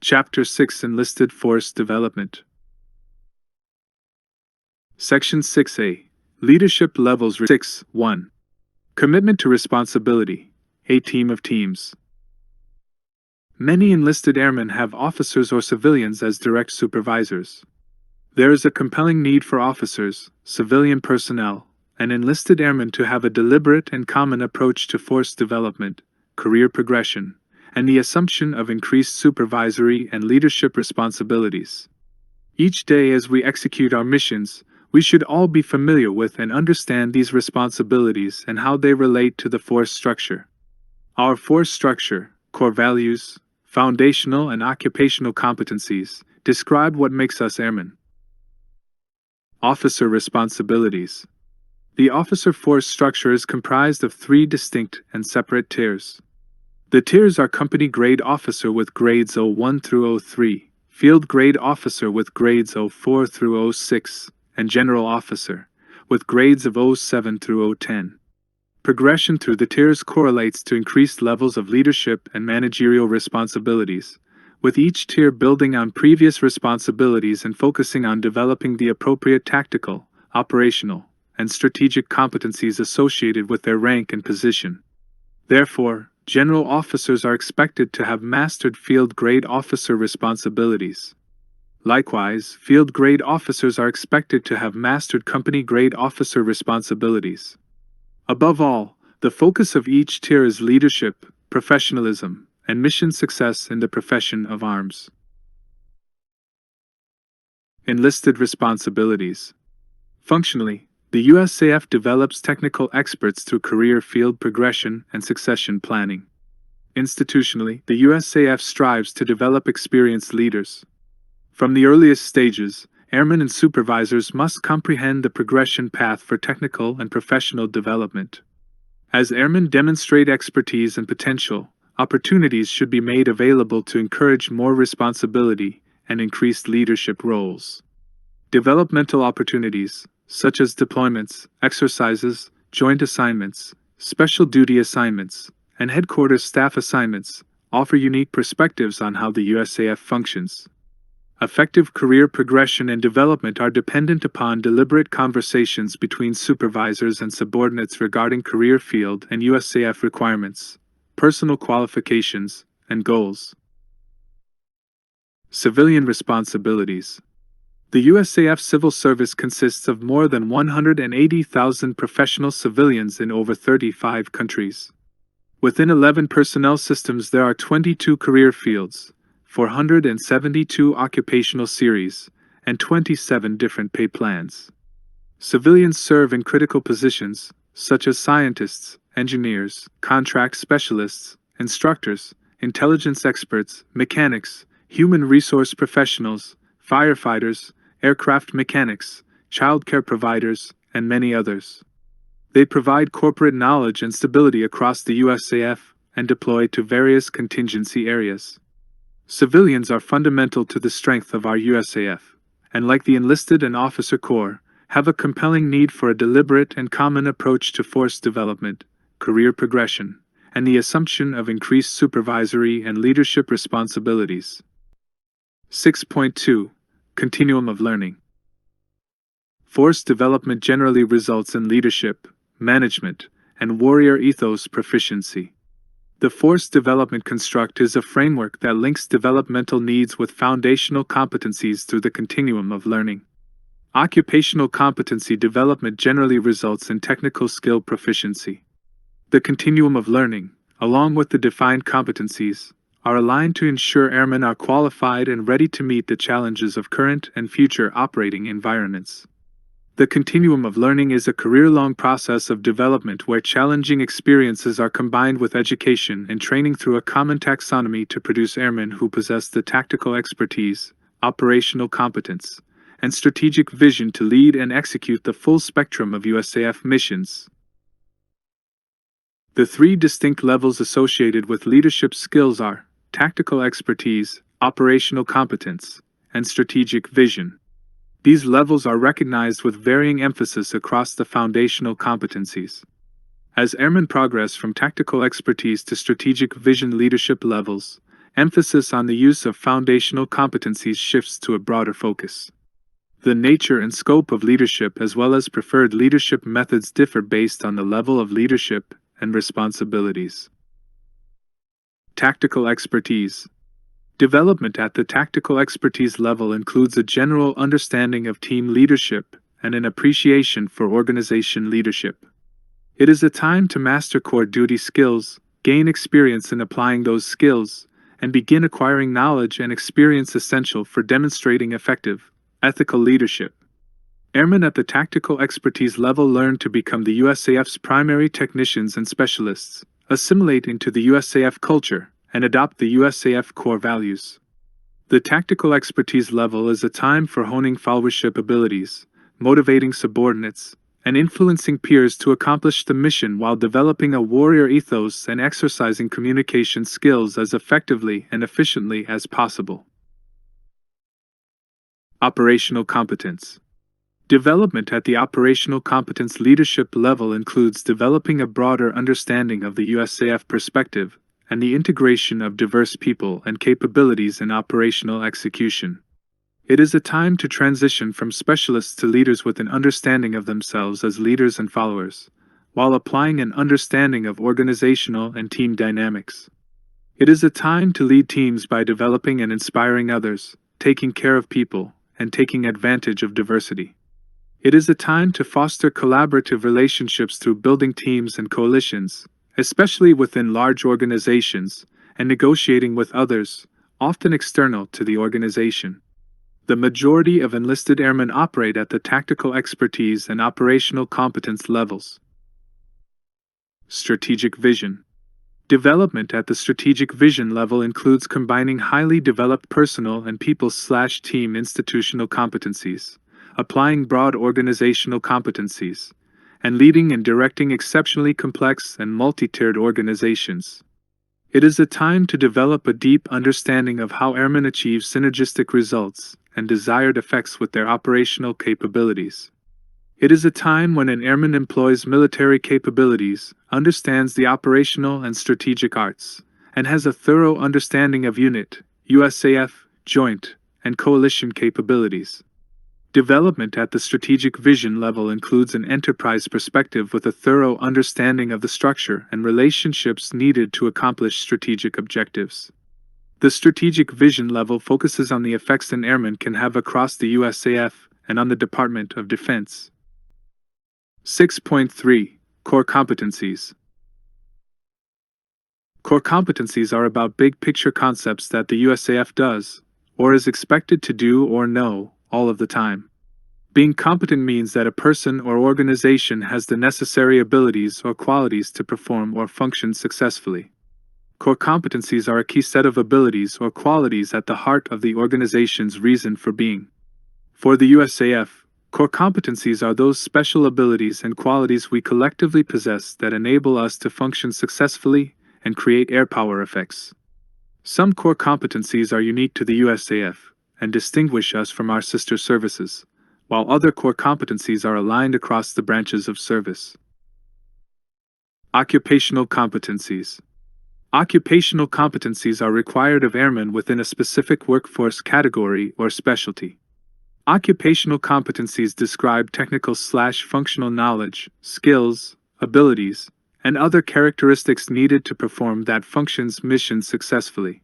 Chapter 6 Enlisted Force Development. Section 6A Leadership Levels 6.1 Commitment to Responsibility, a Team of Teams. Many enlisted airmen have officers or civilians as direct supervisors. There is a compelling need for officers, civilian personnel, and enlisted airmen to have a deliberate and common approach to force development, career progression, and the assumption of increased supervisory and leadership responsibilities. Each day as we execute our missions, we should all be familiar with and understand these responsibilities and how they relate to the force structure. Our force structure, core values, foundational and occupational competencies, describe what makes us airmen. Officer responsibilities. The officer force structure is comprised of 3 distinct and separate tiers. The tiers are company grade officer with grades 01 through 03, field grade officer with grades 04 through 06, and general officer, with grades of 07 through 010. Progression through the tiers correlates to increased levels of leadership and managerial responsibilities, with each tier building on previous responsibilities and focusing on developing the appropriate tactical, operational, and strategic competencies associated with their rank and position. Therefore, general officers are expected to have mastered field-grade officer responsibilities. Likewise, field-grade officers are expected to have mastered company-grade officer responsibilities. Above all, the focus of each tier is leadership, professionalism, and mission success in the profession of arms. Enlisted responsibilities. Functionally, the USAF develops technical experts through career field progression and succession planning. Institutionally, the USAF strives to develop experienced leaders. From the earliest stages, airmen and supervisors must comprehend the progression path for technical and professional development. As airmen demonstrate expertise and potential, opportunities should be made available to encourage more responsibility and increased leadership roles. Developmental opportunities, such as deployments, exercises, joint assignments, special duty assignments, and headquarters staff assignments, offer unique perspectives on how the USAF functions. Effective career progression and development are dependent upon deliberate conversations between supervisors and subordinates regarding career field and USAF requirements, personal qualifications, and goals. Civilian responsibilities. The USAF civil service consists of more than 180,000 professional civilians in over 35 countries. Within 11 personnel systems there are 22 career fields, 472 occupational series, and 27 different pay plans. Civilians serve in critical positions, such as scientists, engineers, contract specialists, instructors, intelligence experts, mechanics, human resource professionals, firefighters, aircraft mechanics, childcare providers, and many others. They provide corporate knowledge and stability across the USAF and deploy to various contingency areas. Civilians are fundamental to the strength of our USAF, and like the enlisted and officer corps, have a compelling need for a deliberate and common approach to force development, career progression, and the assumption of increased supervisory and leadership responsibilities. 6.2 Continuum of Learning. Force development generally results in leadership, management, and warrior ethos proficiency. The force development construct is a framework that links developmental needs with foundational competencies through the continuum of learning. Occupational competency development generally results in technical skill proficiency. The continuum of learning, along with the defined competencies, are aligned to ensure airmen are qualified and ready to meet the challenges of current and future operating environments. The continuum of learning is a career-long process of development where challenging experiences are combined with education and training through a common taxonomy to produce airmen who possess the tactical expertise, operational competence, and strategic vision to lead and execute the full spectrum of USAF missions. The 3 distinct levels associated with leadership skills are tactical expertise, operational competence, and strategic vision. These levels are recognized with varying emphasis across the foundational competencies. As airmen progress from tactical expertise to strategic vision leadership levels, Emphasis on the use of foundational competencies shifts to a broader focus. The nature and scope of leadership as well as preferred leadership methods differ based on the level of leadership and responsibilities. Tactical expertise. Development at the tactical expertise level includes a general understanding of team leadership and an appreciation for organization leadership. It is a time to master core duty skills, gain experience in applying those skills, and begin acquiring knowledge and experience essential for demonstrating effective, ethical leadership. Airmen at the tactical expertise level learn to become the USAF's primary technicians and specialists, assimilate into the USAF culture, and adopt the USAF core values. The tactical expertise level is a time for honing followership abilities, motivating subordinates, and influencing peers to accomplish the mission while developing a warrior ethos and exercising communication skills as effectively and efficiently as possible. Operational competence. Development at the operational competence leadership level includes developing a broader understanding of the USAF perspective and the integration of diverse people and capabilities in operational execution. It is a time to transition from specialists to leaders with an understanding of themselves as leaders and followers, while applying an understanding of organizational and team dynamics. It is a time to lead teams by developing and inspiring others, taking care of people, and taking advantage of diversity. It is a time to foster collaborative relationships through building teams and coalitions, especially within large organizations, and negotiating with others, often external to the organization. The majority of enlisted airmen operate at the tactical expertise and operational competence levels. Strategic vision. Development at the strategic vision level includes combining highly developed personal and people/team institutional competencies, applying broad organizational competencies, and leading and directing exceptionally complex and multi-tiered organizations. It is a time to develop a deep understanding of how airmen achieve synergistic results and desired effects with their operational capabilities. It is a time when an airman employs military capabilities, understands the operational and strategic arts, and has a thorough understanding of unit, USAF, joint, and coalition capabilities. Development at the strategic vision level includes an enterprise perspective with a thorough understanding of the structure and relationships needed to accomplish strategic objectives. The strategic vision level focuses on the effects an airman can have across the USAF and on the Department of Defense. 6.3 Core competencies. Core competencies are about big picture concepts that the USAF does, or is expected to do or know, all of the time. Being competent means that a person or organization has the necessary abilities or qualities to perform or function successfully. Core competencies are a key set of abilities or qualities at the heart of the organization's reason for being. For the USAF, core competencies are those special abilities and qualities we collectively possess that enable us to function successfully and create air power effects. Some core competencies are unique to the USAF and distinguish us from our sister services, while other core competencies are aligned across the branches of service. Occupational competencies. Occupational competencies are required of airmen within a specific workforce category or specialty. Occupational competencies describe technical/functional knowledge, skills, abilities, and other characteristics needed to perform that function's mission successfully.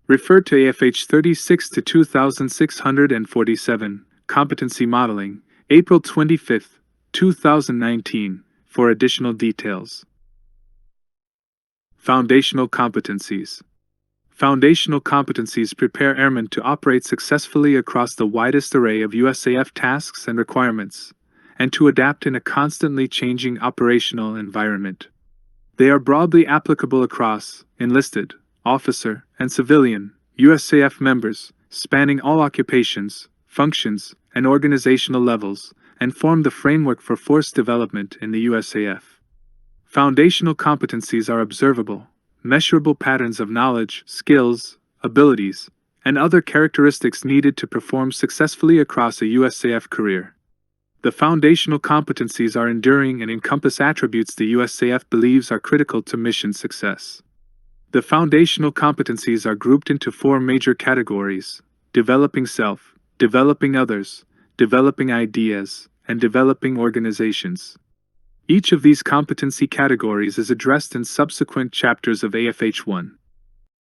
Refer to AFH 36 to 2647, Competency Modeling, April 25, 2019, for additional details. Foundational competencies. Foundational competencies prepare airmen to operate successfully across the widest array of USAF tasks and requirements, and to adapt in a constantly changing operational environment. They are broadly applicable across enlisted, officer, and civilian USAF members, spanning all occupations, functions, and organizational levels, and form the framework for force development in the USAF. Foundational competencies are observable, measurable patterns of knowledge, skills, abilities, and other characteristics needed to perform successfully across a USAF career. The foundational competencies are enduring and encompass attributes the USAF believes are critical to mission success. The foundational competencies are grouped into four major categories: developing self, developing others, developing ideas, and developing organizations. Each of these competency categories is addressed in subsequent chapters of AFH1.